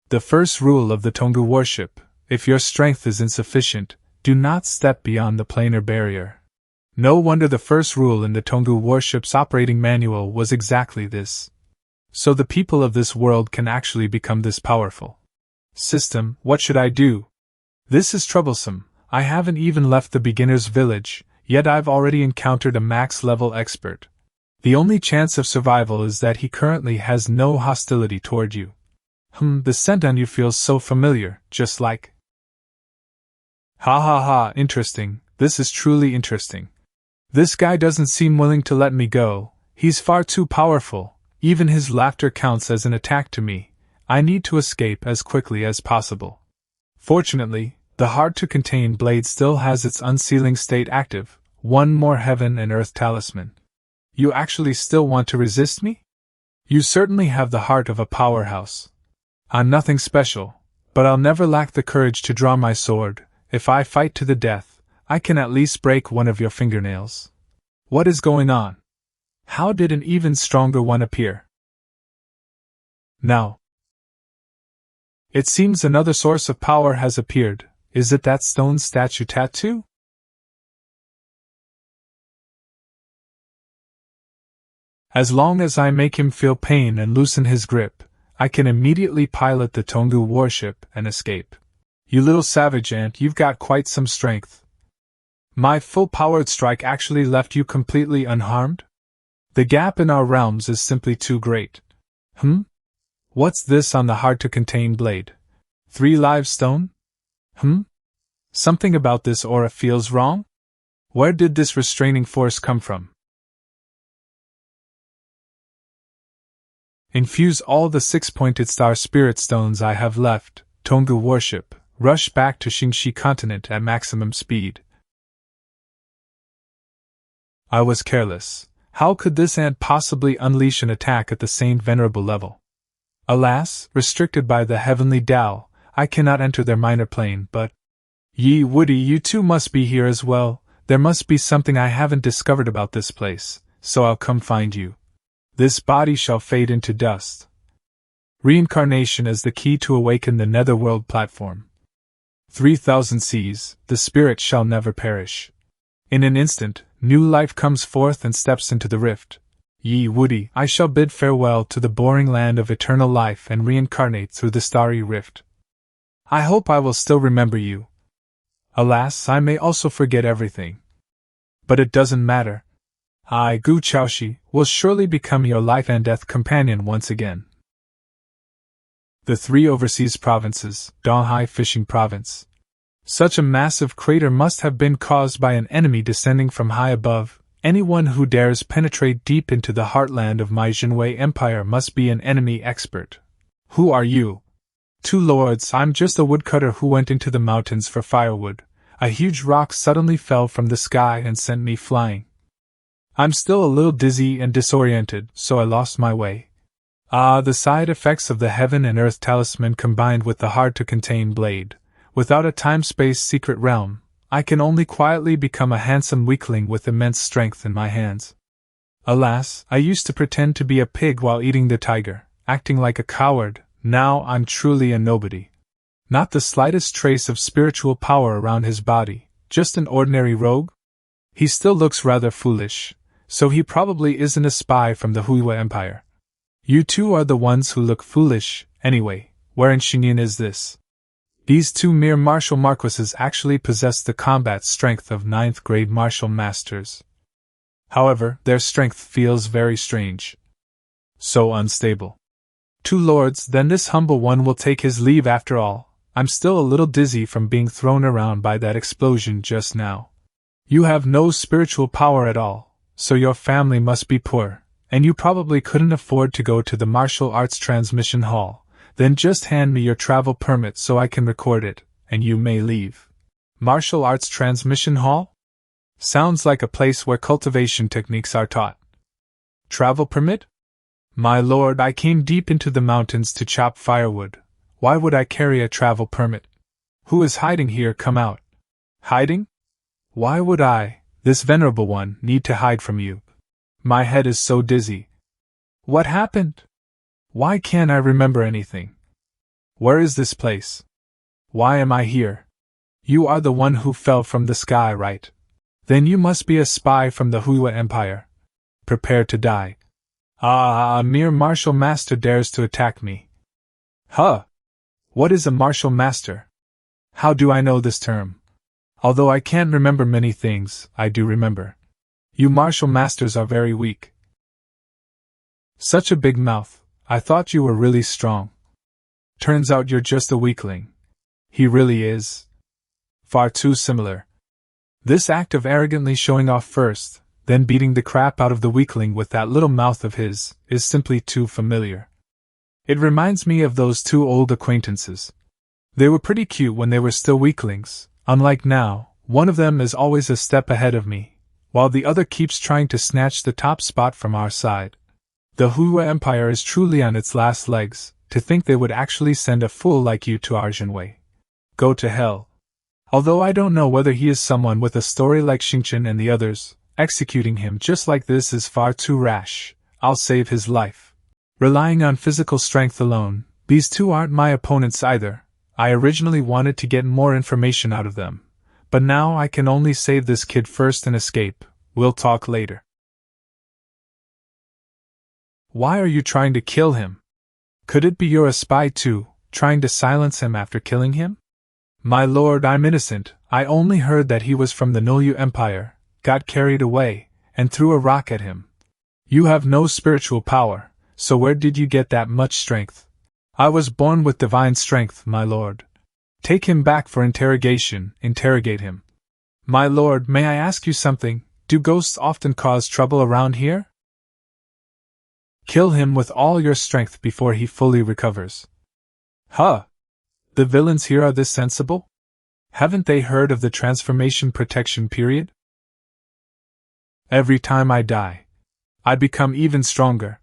The first rule of the Tongu worship: if your strength is insufficient, do not step beyond the planar barrier. No wonder the first rule in the Tongu worship's operating manual was exactly this. So the people of this world can actually become this powerful. System, what should I do? This is troublesome. I haven't even left the beginner's village, yet I've already encountered a max-level expert. The only chance of survival is that he currently has no hostility toward you. The scent on you feels so familiar, just like... Ha ha ha, interesting, this is truly interesting. This guy doesn't seem willing to let me go, he's far too powerful, even his laughter counts as an attack to me. I need to escape as quickly as possible. Fortunately, the hard-to-contain blade still has its unsealing state active, one more heaven and earth talisman. You actually still want to resist me? You certainly have the heart of a powerhouse. I'm nothing special, but I'll never lack the courage to draw my sword. If I fight to the death, I can at least break one of your fingernails. What is going on? How did an even stronger one appear? Now, it seems another source of power has appeared. Is it that stone statue tattoo? As long as I make him feel pain and loosen his grip, I can immediately pilot the Tongu warship and escape. You little savage ant, you've got quite some strength. My full-powered strike actually left you completely unharmed? The gap in our realms is simply too great. What's this on the hard-to-contain blade? 3 live stone? Something about this aura feels wrong? Where did this restraining force come from? Infuse all the 6-pointed star spirit stones I have left, Tongu worship, rush back to Xingxi continent at maximum speed. I was careless. How could this ant possibly unleash an attack at the Saint Venerable level? Alas, restricted by the heavenly Tao, I cannot enter their minor plane, but... Yi Woody, you too must be here as well. There must be something I haven't discovered about this place, so I'll come find you. This body shall fade into dust. Reincarnation is the key to awaken the netherworld platform. 3,000 seas, the spirit shall never perish. In an instant, new life comes forth and steps into the rift. Yi Woody, I shall bid farewell to the boring land of eternal life and reincarnate through the starry rift. I hope I will still remember you. Alas, I may also forget everything. But it doesn't matter. I, Gu Chaoshi, will surely become your life and death companion once again. The 3 overseas provinces, Donghai Fishing Province. Such a massive crater must have been caused by an enemy descending from high above. Anyone who dares penetrate deep into the heartland of my Jinwei Empire must be an enemy expert. Who are you? 2 lords, I'm just a woodcutter who went into the mountains for firewood. A huge rock suddenly fell from the sky and sent me flying. I'm still a little dizzy and disoriented, so I lost my way. The side effects of the heaven and earth talisman combined with the hard-to-contain blade. Without a time-space secret realm, I can only quietly become a handsome weakling with immense strength in my hands. Alas, I used to pretend to be a pig while eating the tiger, acting like a coward. Now I'm truly a nobody. Not the slightest trace of spiritual power around his body, just an ordinary rogue? He still looks rather foolish, so he probably isn't a spy from the Huiwa Empire. You two are the ones who look foolish, anyway. Where in Xingyin is this? These 2 mere martial marquises actually possess the combat strength of 9th grade martial masters. However, their strength feels very strange. So unstable. 2 lords, then this humble one will take his leave after all. I'm still a little dizzy from being thrown around by that explosion just now. You have no spiritual power at all, so your family must be poor, and you probably couldn't afford to go to the martial arts transmission hall. Then just hand me your travel permit so I can record it, and you may leave. Martial arts transmission hall? Sounds like a place where cultivation techniques are taught. Travel permit? My lord, I came deep into the mountains to chop firewood. Why would I carry a travel permit? Who is hiding here? Come out. Hiding? Why would I, this venerable one, need to hide from you? My head is so dizzy. What happened? Why can't I remember anything? Where is this place? Why am I here? You are the one who fell from the sky, right? Then you must be a spy from the Hua Empire. Prepare to die. Ah, a mere martial master dares to attack me. Huh! What is a martial master? How do I know this term? Although I can't remember many things, I do remember. You martial masters are very weak. Such a big mouth, I thought you were really strong. Turns out you're just a weakling. He really is. Far too similar. This act of arrogantly showing off first, then beating the crap out of the weakling with that little mouth of his, is simply too familiar. It reminds me of those two old acquaintances. They were pretty cute when they were still weaklings, unlike now, one of them is always a step ahead of me, while the other keeps trying to snatch the top spot from our side. The Hua Empire is truly on its last legs, to think they would actually send a fool like you to our Jinwei. Go to hell. Although I don't know whether he is someone with a story like Xingchen and the others, executing him just like this is far too rash. I'll save his life. Relying on physical strength alone, these two aren't my opponents either. I originally wanted to get more information out of them, but now I can only save this kid first and escape. We'll talk later. Why are you trying to kill him? Could it be you're a spy too, trying to silence him after killing him? My lord, I'm innocent. I only heard that he was from the Nolyu Empire, got carried away, and threw a rock at him. You have no spiritual power, so where did you get that much strength? I was born with divine strength, my lord. Take him back for interrogation, interrogate him. My lord, may I ask you something? Do ghosts often cause trouble around here? Kill him with all your strength before he fully recovers. Huh! The villains here are this sensible? Haven't they heard of the transformation protection period? Every time I die, I become even stronger.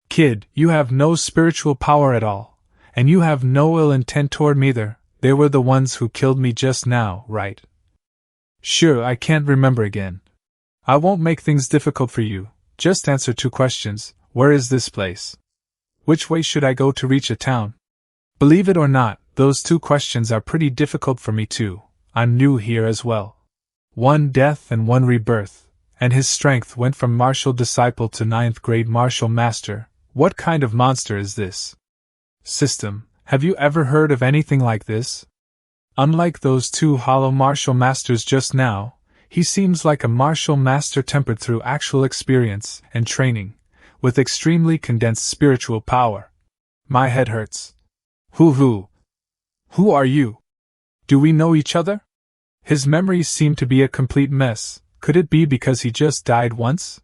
Kid, you have no spiritual power at all, and you have no ill intent toward me either. They were the ones who killed me just now, right? Sure, I can't remember again. I won't make things difficult for you, just answer 2 questions. Where is this place? Which way should I go to reach a town? Believe it or not, those 2 questions are pretty difficult for me too. I'm new here as well. 1 death and 1 rebirth, and his strength went from martial disciple to 9th grade martial master. What kind of monster is this? System, have you ever heard of anything like this? Unlike those 2 hollow martial masters just now, he seems like a martial master tempered through actual experience and training, with extremely condensed spiritual power. My head hurts. Who are you? Do we know each other? His memories seem to be a complete mess. Could it be because he just died once?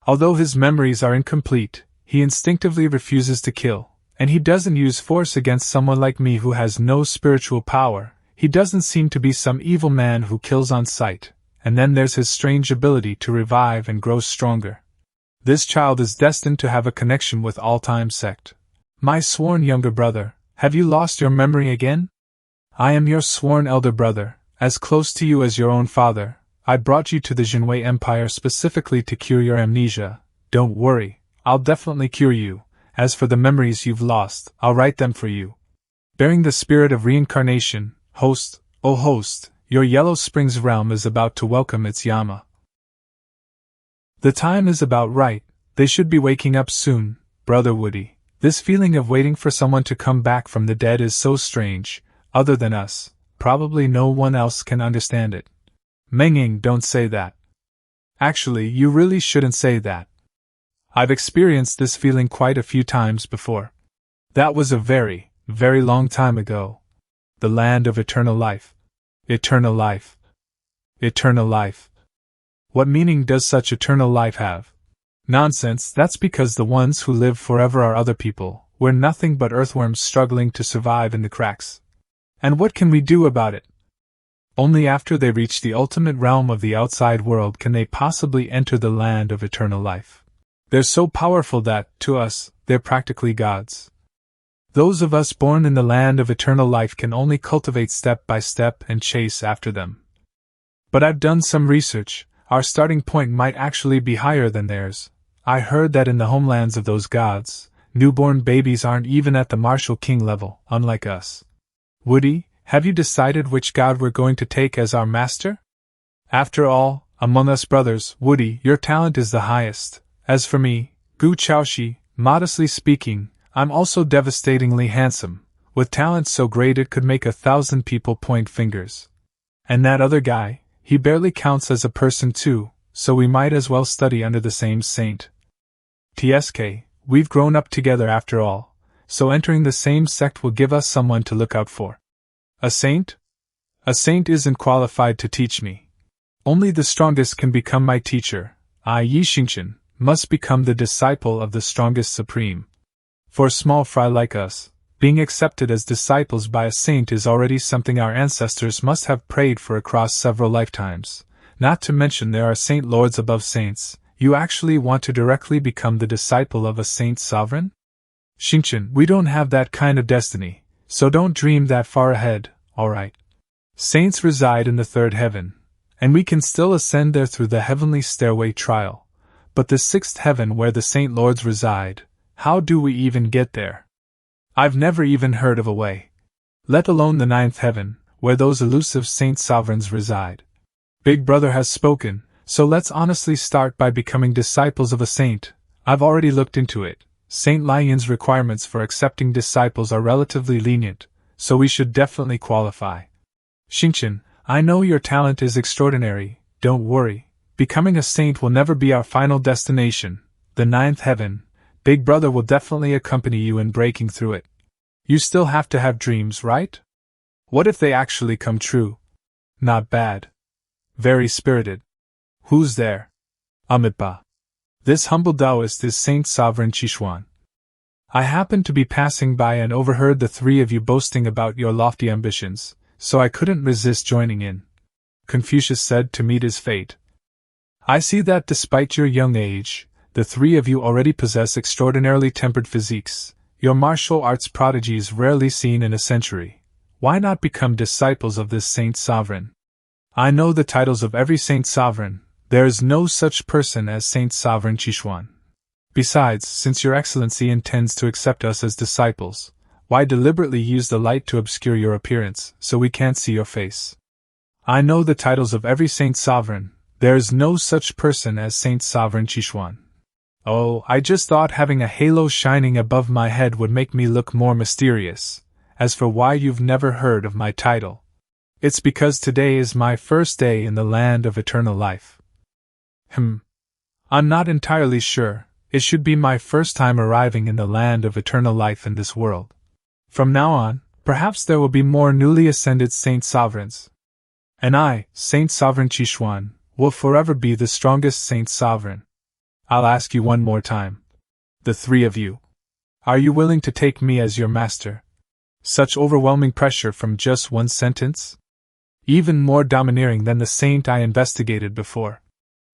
Although his memories are incomplete, he instinctively refuses to kill, and he doesn't use force against someone like me who has no spiritual power. He doesn't seem to be some evil man who kills on sight, and then there's his strange ability to revive and grow stronger. This child is destined to have a connection with all-time sect. My sworn younger brother, have you lost your memory again? I am your sworn elder brother, as close to you as your own father. I brought you to the Jinwei Empire specifically to cure your amnesia. Don't worry, I'll definitely cure you. As for the memories you've lost, I'll write them for you. Bearing the spirit of reincarnation, host, oh host, your Yellow Springs realm is about to welcome its Yama. The time is about right, they should be waking up soon, Brother Woody. This feeling of waiting for someone to come back from the dead is so strange. Other than us, probably no one else can understand it. Menging, don't say that. Actually, you really shouldn't say that. I've experienced this feeling quite a few times before. That was a very, very long time ago. The land of eternal life. Eternal life. Eternal life. What meaning does such eternal life have? Nonsense, that's because the ones who live forever are other people. We're nothing but earthworms struggling to survive in the cracks. And what can we do about it? Only after they reach the ultimate realm of the outside world can they possibly enter the land of eternal life. They're so powerful that, to us, they're practically gods. Those of us born in the land of eternal life can only cultivate step by step and chase after them. But I've done some research. Our starting point might actually be higher than theirs. I heard that in the homelands of those gods, Newborn babies aren't even at the martial king level, unlike us. Woody, have you decided which god we're going to take as our master? After all, among us brothers, Woody, your talent is the highest. As for me, Gu Chaoshi, modestly speaking, I'm also devastatingly handsome, with talent so great it could make 1,000 people point fingers. And that other guy, he barely counts as a person too, so we might as well study under the same saint. TSK, we've grown up together after all, so entering the same sect will give us someone to look out for. A saint? A saint isn't qualified to teach me. Only the strongest can become my teacher. I, Yi Xingchen, must become the disciple of the strongest supreme. For a small fry like us, being accepted as disciples by a saint is already something our ancestors must have prayed for across several lifetimes. Not to mention there are saint lords above saints. You actually want to directly become the disciple of a saint sovereign? Xingchen, we don't have that kind of destiny, so don't dream that far ahead, alright? Saints reside in the third heaven, and we can still ascend there through the heavenly stairway trial. But the sixth heaven where the saint lords reside, how do we even get there? I've never even heard of a way. Let alone the ninth heaven, where those elusive saint sovereigns reside. Big Brother has spoken, so let's honestly start by becoming disciples of a saint. I've already looked into it. Saint Lian's requirements for accepting disciples are relatively lenient, so we should definitely qualify. Xingchen, I know your talent is extraordinary, don't worry. Becoming a saint will never be our final destination, the ninth heaven. Big Brother will definitely accompany you in breaking through it. You still have to have dreams, right? What if they actually come true? Not bad. Very spirited. Who's there? Amitba. This humble Taoist is Saint Sovereign Qishuan. I happened to be passing by and overheard the three of you boasting about your lofty ambitions, so I couldn't resist joining in. Confucius said to meet his fate. I see that despite your young age, the three of you already possess extraordinarily tempered physiques. Your martial arts prodigy is rarely seen in a century. Why not become disciples of this saint sovereign? I know the titles of every saint sovereign. There is no such person as Saint Sovereign Qishuan. Besides, since your excellency intends to accept us as disciples, why deliberately use the light to obscure your appearance, so we can't see your face? I know the titles of every saint sovereign. There is no such person as Saint Sovereign Qishuan. Oh, I just thought having a halo shining above my head would make me look more mysterious. As for why you've never heard of my title, it's because today is my first day in the land of eternal life. I'm not entirely sure. It should be my first time arriving in the land of eternal life in this world. From now on, perhaps there will be more newly ascended saint sovereigns. And I, Saint Sovereign Qishuan, will forever be the strongest saint sovereign. I'll ask you one more time. The three of you. Are you willing to take me as your master? Such overwhelming pressure from just one sentence? Even more domineering than the saint I investigated before.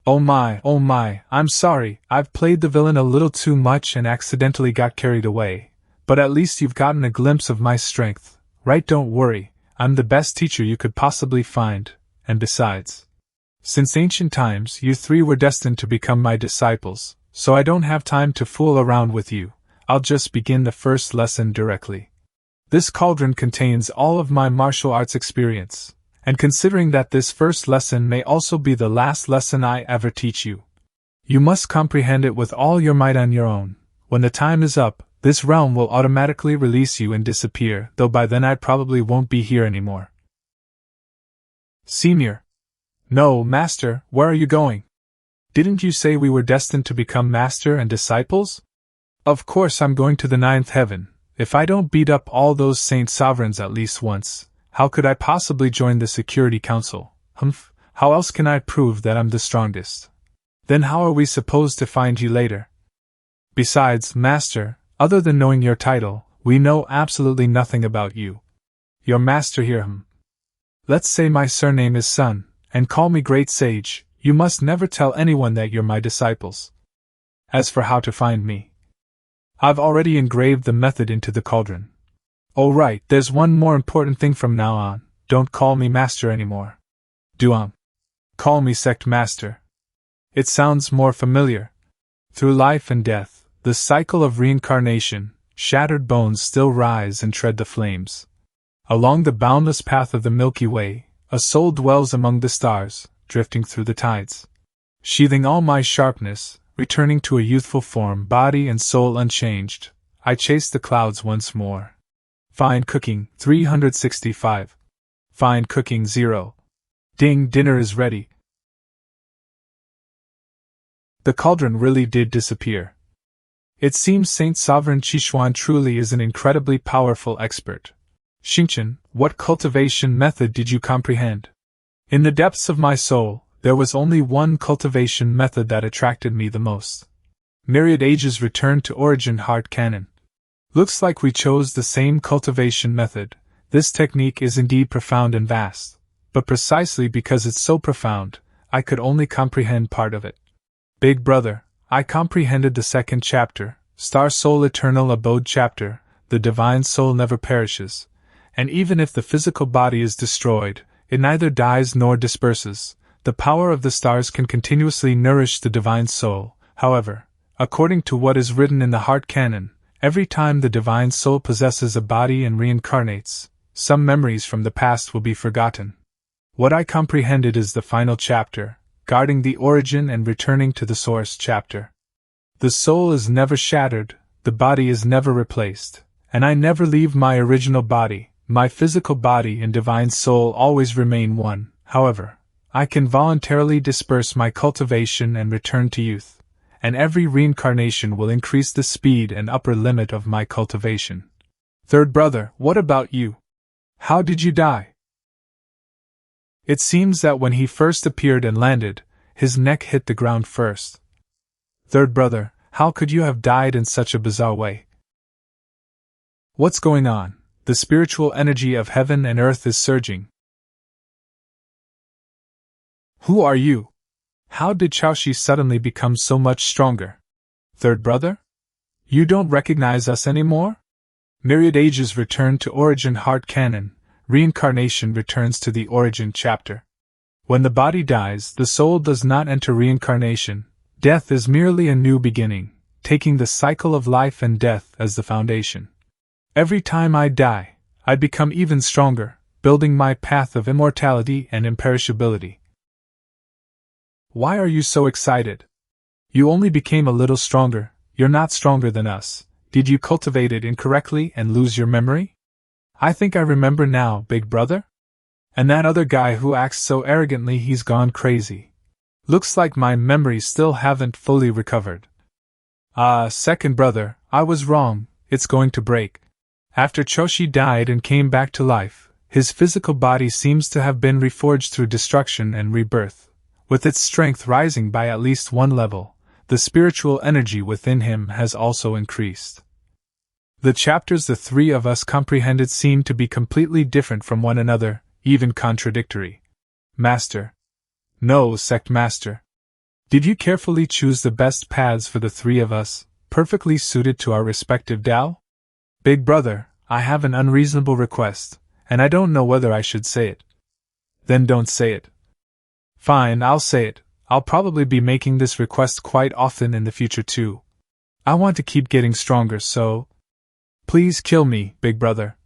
Oh my, I'm sorry, I've played the villain a little too much and accidentally got carried away, but at least you've gotten a glimpse of my strength, right? Don't worry, I'm the best teacher you could possibly find, and besides, since ancient times you three were destined to become my disciples, so I don't have time to fool around with you. I'll just begin the first lesson directly. This cauldron contains all of my martial arts experience. And considering that this first lesson may also be the last lesson I ever teach you, you must comprehend it with all your might on your own. When the time is up, this realm will automatically release you and disappear, though by then I probably won't be here anymore. Senior. No, Master, where are you going? Didn't you say we were destined to become Master and disciples? Of course I'm going to the ninth heaven. If I don't beat up all those saint sovereigns at least once, how could I possibly join the Security Council? How else can I prove that I'm the strongest? Then how are we supposed to find you later? Besides, Master, other than knowing your title, we know absolutely nothing about you. Your master here, Let's say my surname is Sun, and call me Great Sage. You must never tell anyone that you're my disciples. As for how to find me, I've already engraved the method into the cauldron. Oh right, there's one more important thing from now on. Don't call me Master anymore. Call me Sect Master. It sounds more familiar. Through life and death, The cycle of reincarnation, shattered bones still rise and tread the flames. Along the boundless path of the Milky Way, a soul dwells among the stars, drifting through the tides. Sheathing all my sharpness, returning to a youthful form, body and soul unchanged, I chase the clouds once more. Fine cooking, 365. Fine cooking, 0. Ding, dinner is ready. The cauldron really did disappear. It seems Saint Sovereign Qishuan truly is an incredibly powerful expert. Xingchen, what cultivation method did you comprehend? In the depths of my soul, there was only one cultivation method that attracted me the most. Myriad Ages returned to origin heart canon. Looks like we chose the same cultivation method. This technique is indeed profound and vast, but precisely because it's so profound, I could only comprehend part of it. Big brother, I comprehended the second chapter, Star Soul Eternal Abode chapter, the divine soul never perishes, and even if the physical body is destroyed, it neither dies nor disperses. The power of the stars can continuously nourish the divine soul. However, according to what is written in the heart canon, every time the divine soul possesses a body and reincarnates, some memories from the past will be forgotten. What I comprehended is the final chapter, guarding the origin and returning to the source chapter. The soul is never shattered, the body is never replaced, and I never leave my original body. My physical body and divine soul always remain one. However, I can voluntarily disperse my cultivation and return to youth, and every reincarnation will increase the speed and upper limit of my cultivation. Third brother, what about you? How did you die? It seems that when he first appeared and landed, his neck hit the ground first. Third brother, how could you have died in such a bizarre way? What's going on? The spiritual energy of heaven and earth is surging. Who are you? How did Chaoshi suddenly become so much stronger? Third brother? You don't recognize us anymore? Myriad Ages return to origin heart canon. Reincarnation returns to the origin chapter. When the body dies, the soul does not enter reincarnation. Death is merely a new beginning, taking the cycle of life and death as the foundation. Every time I die, I become even stronger, building my path of immortality and imperishability. Why are you so excited? You only became a little stronger. You're not stronger than us. Did you cultivate it incorrectly and lose your memory? I think I remember now, big brother. And that other guy who acts so arrogantly he's gone crazy. Looks like my memories still haven't fully recovered. Second brother, I was wrong, it's going to break. After Choshi died and came back to life, his physical body seems to have been reforged through destruction and rebirth. With its strength rising by at least one level, the spiritual energy within him has also increased. The chapters the three of us comprehended seem to be completely different from one another, even contradictory. Master. No, Sect Master. Did you carefully choose the best paths for the three of us, perfectly suited to our respective Tao? Big brother, I have an unreasonable request, and I don't know whether I should say it. Then don't say it. Fine, I'll say it. I'll probably be making this request quite often in the future too. I want to keep getting stronger, so please kill me, big brother.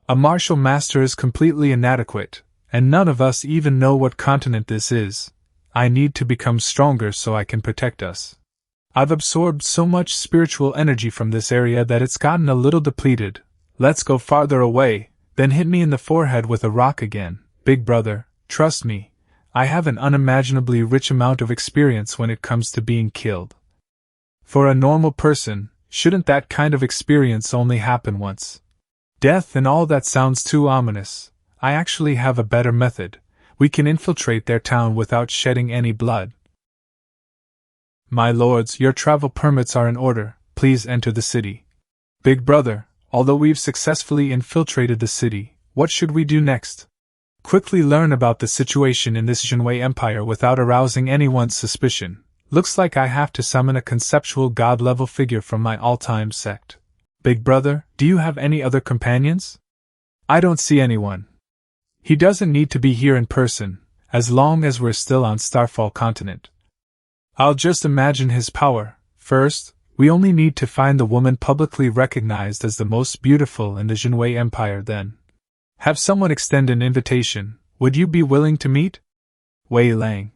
A martial master is completely inadequate, and none of us even know what continent this is. I need to become stronger so I can protect us. I've absorbed so much spiritual energy from this area that it's gotten a little depleted. Let's go farther away, then hit me in the forehead with a rock again. Big brother, trust me, I have an unimaginably rich amount of experience when it comes to being killed. For a normal person, shouldn't that kind of experience only happen once? Death and all that sounds too ominous. I actually have a better method. We can infiltrate their town without shedding any blood. My lords, your travel permits are in order. Please enter the city. Big brother, although we've successfully infiltrated the city, what should we do next? Quickly learn about the situation in this Jinwei Empire without arousing anyone's suspicion. Looks like I have to summon a conceptual god-level figure from my all-time sect. Big brother, do you have any other companions? I don't see anyone. He doesn't need to be here in person, as long as we're still on Starfall continent. I'll just imagine his power. First, We only need to find the woman publicly recognized as the most beautiful in the Jinwei Empire, then have someone extend an invitation. Would you be willing to meet? Wei Lang.